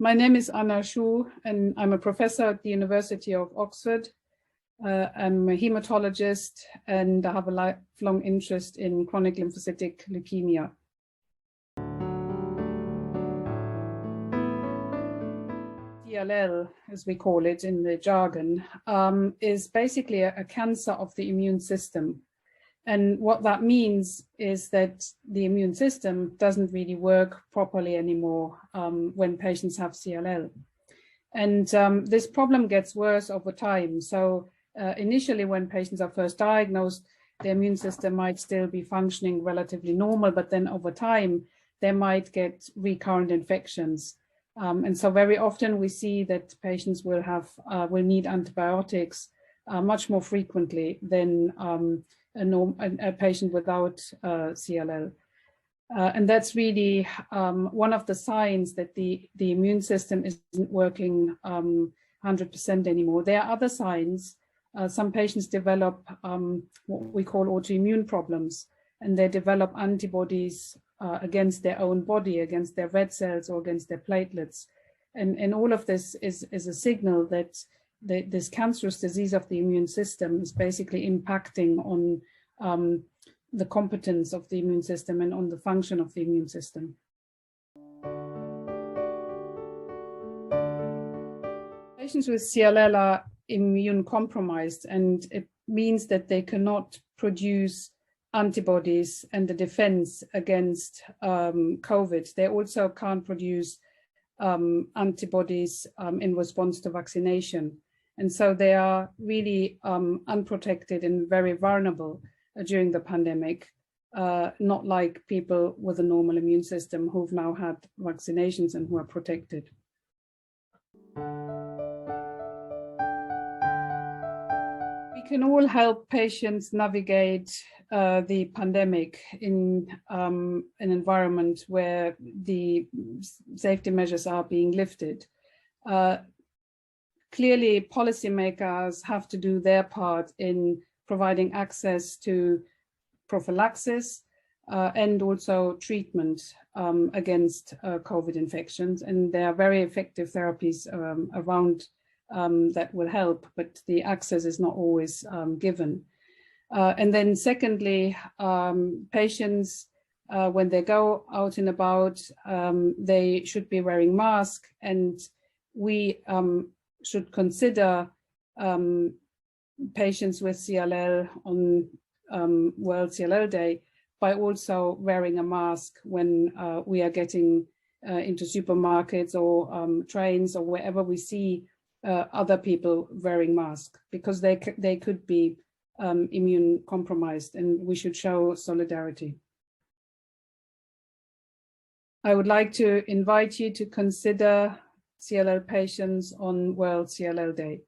My name is Anna Schuh, and I'm a professor at the University of Oxford. I'm a hematologist, and I have a lifelong interest in chronic lymphocytic leukemia. CLL, as we call it in the jargon, is basically a cancer of the immune system. And what that means is that the immune system doesn't really work properly anymore when patients have CLL. And this problem gets worse over time. So initially, when patients are first diagnosed, the immune system might still be functioning relatively normal, but then over time, they might get recurrent infections. And so very often we see that patients will need antibiotics much more frequently than a patient without CLL. And that's really one of the signs that the immune system isn't working 100% anymore. There are other signs. Some patients develop what we call autoimmune problems, and they develop antibodies against their own body, against their red cells or against their platelets. And all of this is a signal that this cancerous disease of the immune system is basically impacting on the competence of the immune system and on the function of the immune system. Patients with CLL are immune compromised, and it means that they cannot produce antibodies and the defense against COVID. They also can't produce antibodies in response to vaccination. And so they are really unprotected and very vulnerable during the pandemic, not like people with a normal immune system who've now had vaccinations and who are protected. We can all help patients navigate the pandemic in an environment where the safety measures are being lifted. Clearly, policymakers have to do their part in providing access to prophylaxis and also treatment against COVID infections. And there are very effective therapies around that will help, but the access is not always given. And then secondly, patients, when they go out and about, they should be wearing masks, and we should consider patients with CLL on World CLL Day by also wearing a mask when we are getting into supermarkets or trains or wherever we see other people wearing masks, because they could be immune compromised, and we should show solidarity. I would like to invite you to consider CLL patients on World CLL Day.